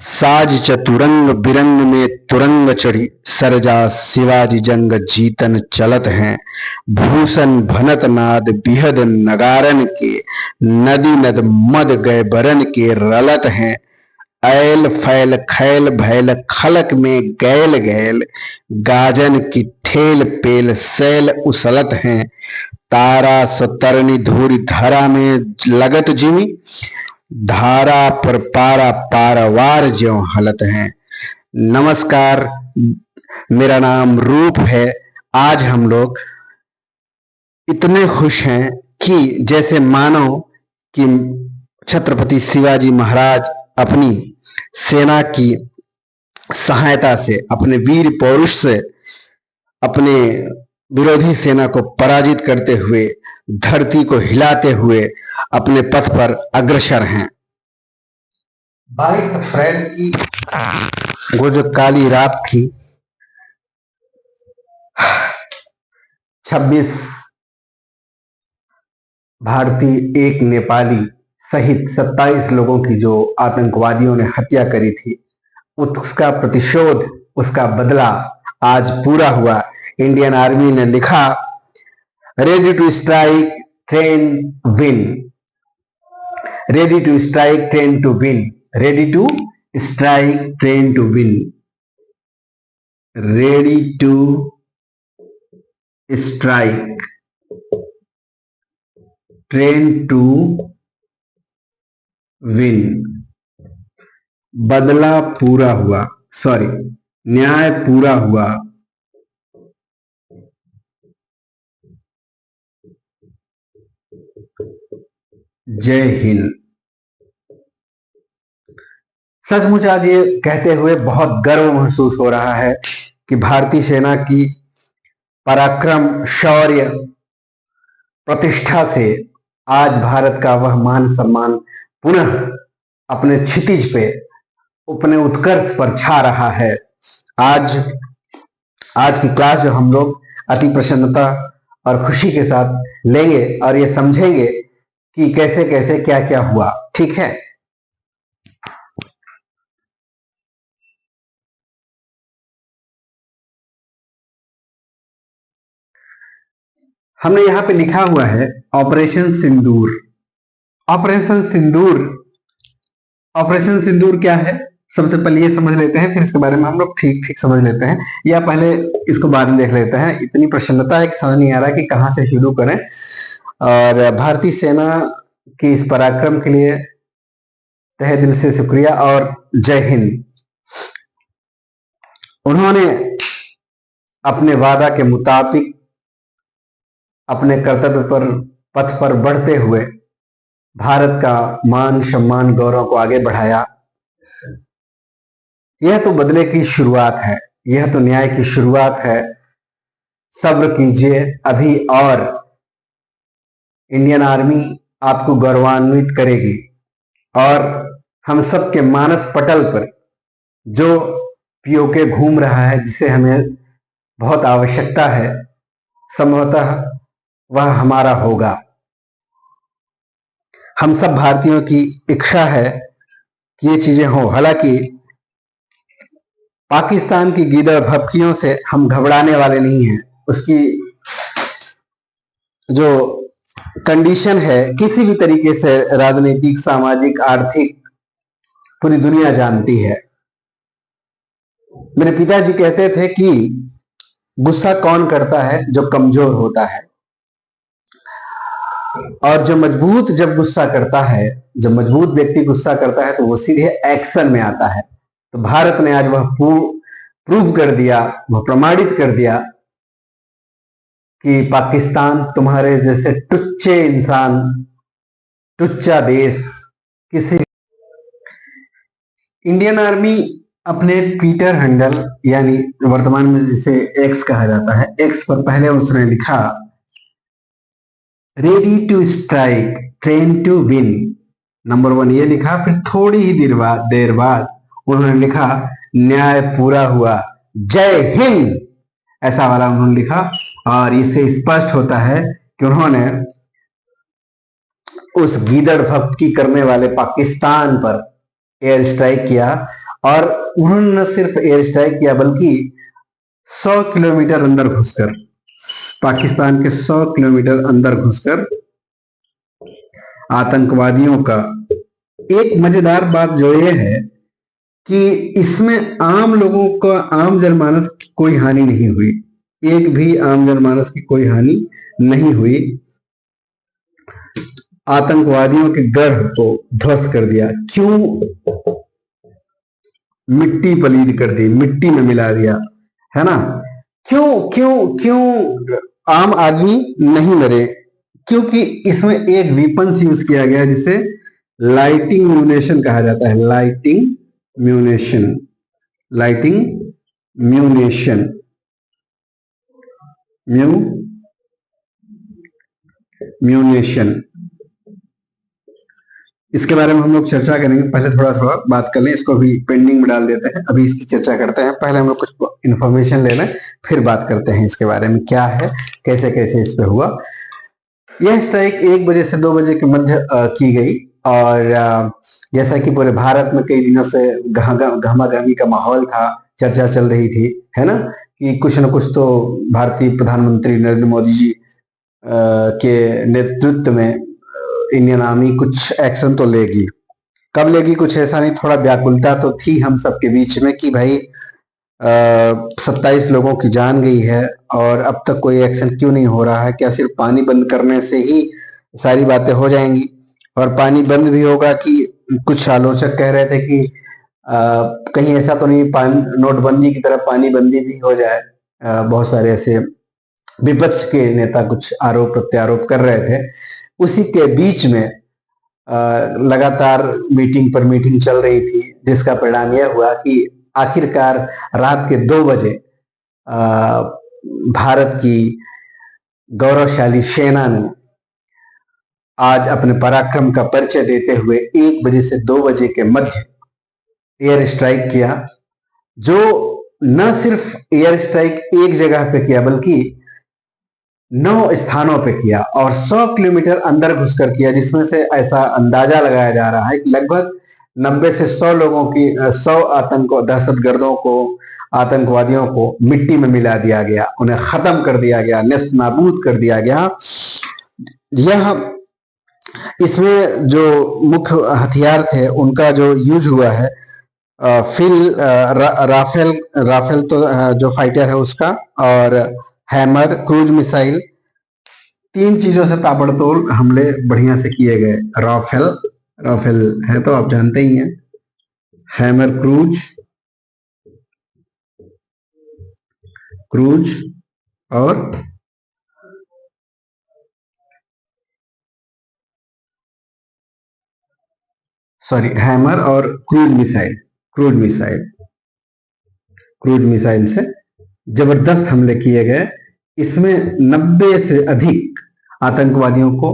साज चतुरंग बिरंग में तुरंग चढ़ी सरजा शिवाजी जंग जीतन चलत हैं। भूषण भनत नाद बिहद नगारन के नदी नद मद गए बरन के रलत हैं। ऐल फैल खैल भैल खलक में गैल गैल गाजन की ठेल पेल सैल उसलत हैं। तारा सतरनी धूरी धरा में लगत जिमी धारा पर पारा पारावार ज्यों हलत हैं। नमस्कार, मेरा नाम रूप है। आज हम लोग इतने खुश हैं कि जैसे मानो कि छत्रपति शिवाजी महाराज अपनी सेना की सहायता से, अपने वीर पौरुष से अपने विरोधी सेना को पराजित करते हुए, धरती को हिलाते हुए अपने पथ पर अग्रसर हैं। 22 अप्रैल की वो जो काली रात थी, 26 भारतीय, एक नेपाली सहित 27 लोगों की जो आतंकवादियों ने हत्या करी थी, उसका प्रतिशोध, उसका बदला आज पूरा हुआ। इंडियन आर्मी ने लिखा, ready to strike train win, ready to strike train to win, ready to strike train to win, ready to strike train to win. बदला पूरा हुआ, सॉरी, न्याय पूरा हुआ। जय हिंद। सचमुच आज ये कहते हुए बहुत गर्व महसूस हो रहा है कि भारतीय सेना की पराक्रम, शौर्य, प्रतिष्ठा से आज भारत का वह मान सम्मान पुनः अपने क्षितिज पे, अपने उत्कर्ष पर छा रहा है। आज की क्लास जो हम लोग अति प्रसन्नता और खुशी के साथ लेंगे और ये समझेंगे कि कैसे कैसे क्या क्या हुआ। ठीक है, हमने यहां पे लिखा हुआ है ऑपरेशन सिंदूर। ऑपरेशन सिंदूर, ऑपरेशन सिंदूर क्या है, सबसे पहले ये समझ लेते हैं, फिर इसके बारे में हम लोग ठीक ठीक समझ लेते हैं, या पहले इसको बाद में देख लेते हैं। इतनी प्रसन्नता है कि समझ नहीं आ रहा कि कहां से शुरू करें। और भारतीय सेना की इस पराक्रम के लिए तहे दिल से शुक्रिया और जय हिंद। उन्होंने अपने वादा के मुताबिक अपने कर्तव्य पर, पथ पर बढ़ते हुए भारत का मान सम्मान गौरव को आगे बढ़ाया। यह तो बदले की शुरुआत है, यह तो न्याय की शुरुआत है। सब्र कीजिए अभी, और इंडियन आर्मी आपको गौरवान्वित करेगी। और हम सब के मानस पटल पर जो पीओके घूम रहा है, जिसे हमें बहुत आवश्यकता है, संभवतः वह हमारा होगा। हम सब भारतीयों की इच्छा है कि ये चीजें हो। हालांकि पाकिस्तान की गीदड़ भपकियों से हम घबराने वाले नहीं हैं। उसकी जो कंडीशन है, किसी भी तरीके से राजनीतिक, सामाजिक, आर्थिक, पूरी दुनिया जानती है। मेरे पिताजी कहते थे कि गुस्सा कौन करता है, जो कमजोर होता है, और जो मजबूत जब गुस्सा करता है, जब मजबूत व्यक्ति गुस्सा करता है तो वो सीधे एक्शन में आता है। तो भारत ने आज वह प्रूव कर दिया, वह प्रमाणित कर दिया कि पाकिस्तान तुम्हारे जैसे टुच्चे इंसान, टुच्चा देश किसी। इंडियन आर्मी अपने ट्विटर हैंडल, यानी वर्तमान में जिसे एक्स कहा जाता है, एक्स पर पहले उसने लिखा, ready to strike train to win, number 1 ये लिखा। फिर थोड़ी ही देर बाद उन्होंने लिखा, न्याय पूरा हुआ, जय हिंद, ऐसा वाला उन्होंने लिखा। और इससे स्पष्ट होता है कि उन्होंने उस गीदड़ भक्ति करने वाले पाकिस्तान पर एयर स्ट्राइक किया और उन्होंने न सिर्फ एयर स्ट्राइक किया बल्कि 100 किलोमीटर अंदर घुसकर, पाकिस्तान के 100 किलोमीटर अंदर घुसकर आतंकवादियों का, एक मजेदार बात जो ये है कि इसमें आम लोगों को, आम जनमानस की कोई हानि नहीं हुई, एक भी आम जनमानस की कोई हानि नहीं हुई। आतंकवादियों के गढ़ को ध्वस्त कर दिया। क्यों? मिट्टी पलीद कर दी, मिट्टी में मिला दिया, है ना। क्यों क्यों क्यों आम आदमी नहीं मरे? क्योंकि इसमें एक वेपन्स यूज किया गया जिसे लाइटिंग म्यूनेशन कहा जाता है। लाइटिंग म्यूनेशन, लाइटिंग म्यूनेशन, म्यूनेशन, इसके बारे में हम लोग चर्चा करेंगे। पहले थोड़ा थोड़ा बात कर लें, इसको भी पेंडिंग में डाल देते हैं, अभी इसकी चर्चा करते हैं। पहले हम लोग कुछ इन्फॉर्मेशन ले लें, फिर बात करते हैं इसके बारे में, क्या है, कैसे कैसे इस पे हुआ। यह स्ट्राइक 1 बजे से 2 बजे के मध्य की गई और जैसा कि पूरे भारत में कई दिनों से घमाघमी का माहौल था, चर्चा चल रही थी, है ना, कि कुछ न कुछ तो भारतीय प्रधानमंत्री नरेंद्र मोदी जी के नेतृत्व में इंडियन आर्मी कुछ एक्शन तो लेगी। कब लेगी कुछ ऐसा नहीं, थोड़ा व्याकुलता तो थी हम सबके बीच में कि भाई 27 लोगों की जान गई है और अब तक कोई एक्शन क्यों नहीं हो रहा है? क्या सिर्फ पानी बंद करने से ही सारी बातें हो जाएंगी? और पानी बंद भी होगा कि कुछ आलोचक कह रहे थे कि कहीं ऐसा तो नहीं नोटबंदी की तरह पानी बंदी भी हो जाए। बहुत सारे ऐसे विपक्ष के नेता कुछ आरोप प्रत्यारोप कर रहे थे। उसी के बीच में लगातार मीटिंग पर मीटिंग चल रही थी, जिसका परिणाम यह हुआ कि आखिरकार रात के 2 बजे भारत की गौरवशाली सेना ने आज अपने पराक्रम का परिचय देते हुए 1 बजे से 2 बजे के मध्य एयर स्ट्राइक किया, जो न सिर्फ एयर स्ट्राइक एक जगह पे किया बल्कि 9 स्थानों पे किया और 100 किलोमीटर अंदर घुसकर किया, जिसमें से ऐसा अंदाजा लगाया जा रहा है कि लगभग 90 से 100 लोगों की 100 दहशतगर्दों को, आतंकवादियों को मिट्टी में मिला दिया गया, उन्हें खत्म कर दिया गया, नेस्त नाबूद कर दिया गया। यह इसमें जो मुख्य हथियार थे उनका जो यूज हुआ है, राफेल तो जो फाइटर है उसका, और हैमर, क्रूज मिसाइल, 3 चीजों से ताबड़तोड़ हमले बढ़िया से किए गए। राफेल है तो आप जानते ही हैं, हैमर, क्रूज और हैमर और क्रूज मिसाइल से जबरदस्त हमले किए गए। इसमें 90 से अधिक आतंकवादियों को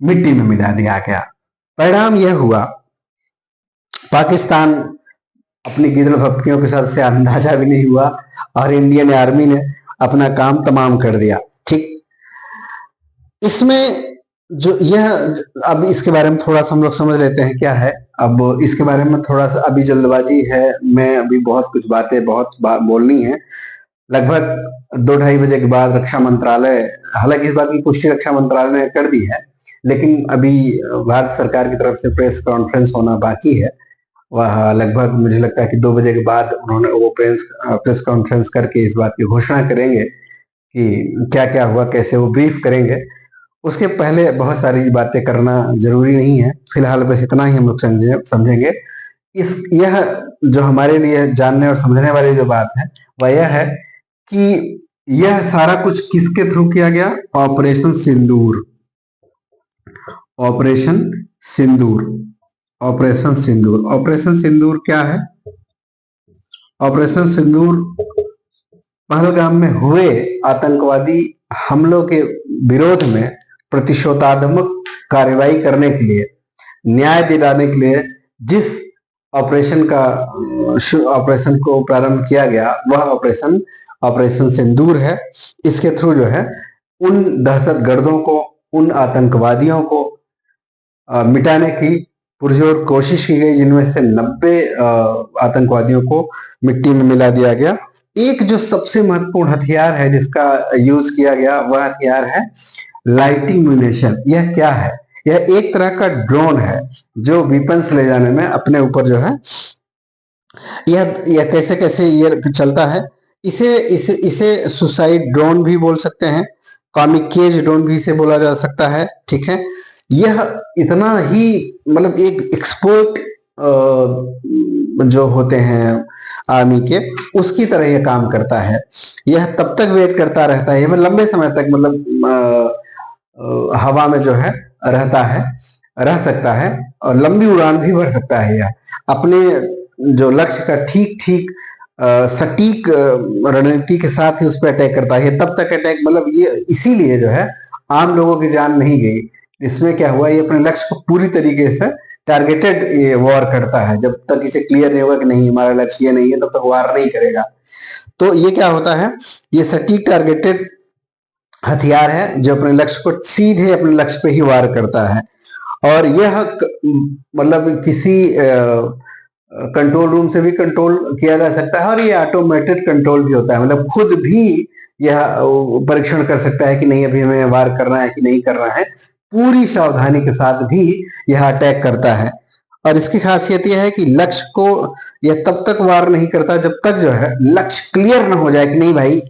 मिट्टी में मिला दिया गया। परिणाम यह हुआ, पाकिस्तान अपनी गिदड़ भपकियों के साथ से अंदाजा भी नहीं हुआ और इंडियन आर्मी ने अपना काम तमाम कर दिया। ठीक, इसमें जो यह, अब इसके बारे में थोड़ा सा हम लोग समझ लेते हैं क्या है। अब इसके बारे में थोड़ा सा अभी जल्दबाजी है, मैं अभी बहुत कुछ बातें बोलनी है। लगभग 2-2:30 बजे के बाद रक्षा मंत्रालय, हालांकि इस बात की पुष्टि रक्षा मंत्रालय ने कर दी है, लेकिन अभी भारत सरकार की तरफ से प्रेस कॉन्फ्रेंस होना बाकी है। वह लगभग मुझे लगता है कि 2 बजे के बाद उन्होंने वो प्रेस कॉन्फ्रेंस करके इस बात की घोषणा करेंगे कि क्या क्या हुआ, कैसे वो ब्रीफ करेंगे। उसके पहले बहुत सारी बातें करना जरूरी नहीं है, फिलहाल बस इतना ही हम लोग समझेंगे। यह जो हमारे लिए जानने और समझने वाली जो बात है वह यह है कि यह सारा कुछ किसके थ्रू किया गया? ऑपरेशन सिंदूर। ऑपरेशन सिंदूर क्या है? ऑपरेशन सिंदूर पहलगाम में हुए आतंकवादी हमलों के विरोध में प्रतिशोधात्मक कार्रवाई करने के लिए, न्याय दिलाने के लिए जिस ऑपरेशन को प्रारंभ किया गया वह ऑपरेशन सिंदूर है। इसके थ्रू जो है उन दहशतगर्दों को, उन आतंकवादियों को मिटाने की पुरजोर कोशिश की गई, जिनमें से 90 आतंकवादियों को मिट्टी में मिला दिया गया। एक जो सबसे महत्वपूर्ण हथियार है जिसका यूज किया गया, वह हथियार है लाइटिंग म्यूनिशन। यह क्या है? यह एक तरह का ड्रोन है जो वेपन्स ले जाने में अपने ऊपर जो है, यह कैसे कैसे ये चलता है। इसे इसे इसे सुसाइड ड्रोन भी बोल सकते हैं, कामिकेज ड्रोन भी इसे बोला जा सकता है। ठीक है, यह इतना ही मतलब एक एक्सपोर्ट जो होते हैं आर्मी के, उसकी तरह यह काम करता है। यह तब तक वेट करता रहता है, यह लंबे समय तक मतलब हवा में जो है रहता है, रह सकता है, और लंबी उड़ान भी भर सकता है। यह अपने जो लक्ष्य का ठीक ठीक सटीक रणनीति के साथ ही उस पर अटैक करता है। तब तक अटैक मतलब ये इसीलिए जो है आम लोगों की जान नहीं गई। इसमें क्या हुआ, ये अपने लक्ष्य को पूरी तरीके से टारगेटेड ये वॉर करता है। जब तक इसे क्लियर नहीं होगा कि नहीं हमारा लक्ष्य ये नहीं है, तब तक वार नहीं करेगा। तो ये क्या होता है, ये सटीक टारगेटेड हथियार है जो अपने लक्ष्य को सीधे अपने लक्ष्य पे ही वार करता है। और यह मतलब किसी कंट्रोल रूम से भी कंट्रोल किया जा सकता है, और ये ऑटोमेटेड कंट्रोल भी होता है। मतलब खुद भी यह परीक्षण कर सकता है कि नहीं अभी हमें वार करना है कि नहीं करना है। पूरी सावधानी के साथ भी यह अटैक करता है। और इसकी खासियत यह है कि लक्ष्य को यह तब तक वार नहीं करता जब तक जो है लक्ष्य क्लियर ना हो जाए कि नहीं भाई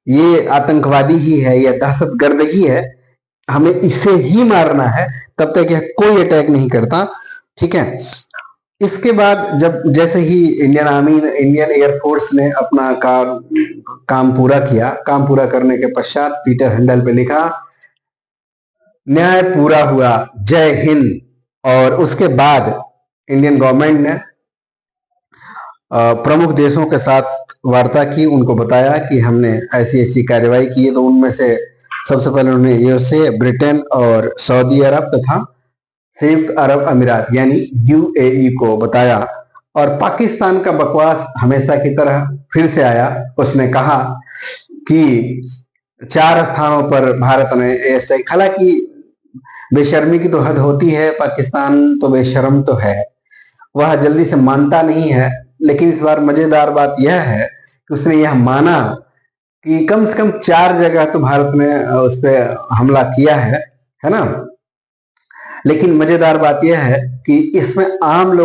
ये आतंकवादी ही है, यह दहशतगर्द ही है, हमें इसे ही मारना है। तब तक यह कोई अटैक नहीं करता। ठीक है, इसके बाद जब जैसे ही इंडियन एयरफोर्स ने अपना काम पूरा किया, काम पूरा करने के पश्चात पीटर हैंडल पे लिखा न्याय पूरा हुआ, जय हिंद। और उसके बाद इंडियन गवर्नमेंट ने प्रमुख देशों के साथ वार्ता की, उनको बताया कि हमने ऐसी ऐसी कार्रवाई की है। तो उनमें से सबसे पहले उन्होंने यूएसए, ब्रिटेन और सऊदी अरब तथा संयुक्त अरब अमीरात यानी यूएई को बताया। और पाकिस्तान का बकवास हमेशा की तरह फिर से आया। उसने कहा कि 4 स्थानों पर भारत ने एयर स्ट्राइक, हालांकि बेशर्मी की तो हद होती है, पाकिस्तान तो बेशर्म तो है, वह जल्दी से मानता नहीं है। लेकिन इस बार मजेदार बात यह है कि उसने यह माना कि कम से कम 4 जगह तो भारत ने उस पर हमला किया है ना। लेकिन मजेदार बात यह है कि इसमें आम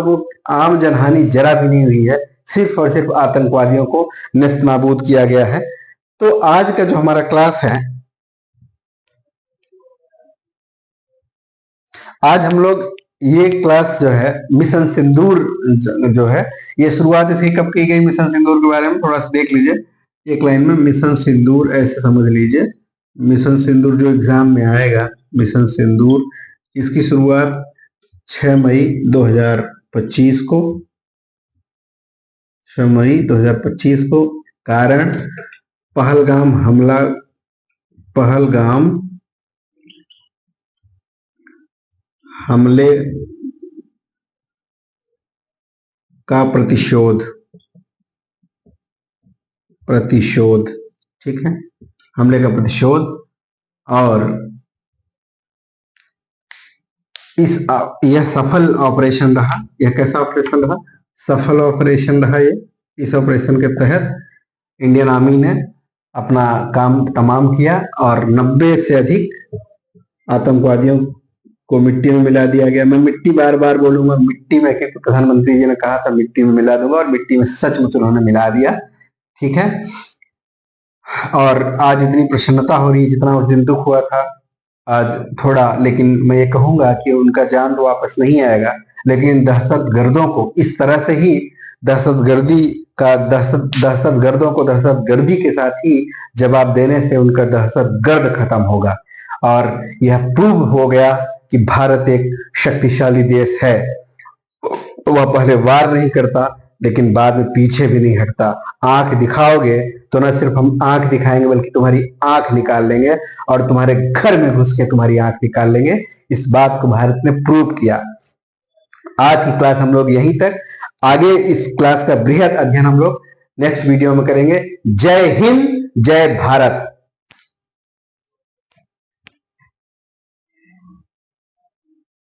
जनहानि जरा भी नहीं हुई है, सिर्फ और सिर्फ आतंकवादियों को नेस्तनाबूद किया गया है। तो आज का जो हमारा क्लास है, आज हम लोग ये क्लास जो है मिशन सिंदूर जो है, ये शुरुआत इसकी कब की गई, मिशन सिंदूर के बारे में थोड़ा सा देख लीजिए। एक लाइन में मिशन सिंदूर ऐसे समझ लीजिए। मिशन सिंदूर जो एग्जाम में आएगा, मिशन सिंदूर, इसकी शुरुआत 6 मई 2025 को, 6 मई 2025 को, कारण पहलगाम हमला, पहलगाम हमले का प्रतिशोध, ठीक है, हमले का प्रतिशोध। और यह सफल ऑपरेशन रहा। यह कैसा ऑपरेशन रहा? सफल ऑपरेशन रहा ये। इस ऑपरेशन के तहत इंडियन आर्मी ने अपना काम तमाम किया और 90 से अधिक आतंकवादियों को मिट्टी में मिला दिया गया। मैं मिट्टी बार बार बोलूंगा, मिट्टी में, क्योंकि प्रधानमंत्री जी ने कहा था मिट्टी में मिला दूंगा, और मिट्टी में सचमुच उन्होंने मिला दिया। ठीक है, और आज इतनी प्रसन्नता हो रही है, जितना उस दिन दुख हुआ था आज थोड़ा, लेकिन मैं ये कहूंगा कि उनका जान तो वापस नहीं आएगा, लेकिन दहशतगर्दों को इस तरह से ही दहशतगर्दों को दहशतगर्दी के साथ ही जवाब देने से उनका दहशतगर्द खत्म होगा। और यह प्रूव हो गया कि भारत एक शक्तिशाली देश है। वह पहले वार नहीं करता, लेकिन बाद में पीछे भी नहीं हटता। आंख दिखाओगे तो न सिर्फ हम आंख दिखाएंगे, बल्कि तुम्हारी आंख निकाल लेंगे और तुम्हारे घर में घुस के तुम्हारी आंख निकाल लेंगे। इस बात को भारत ने प्रूव किया। आज की क्लास हम लोग यहीं तक, आगे इस क्लास का बृहद अध्ययन हम लोग नेक्स्ट वीडियो में करेंगे। जय हिंद, जय भारत।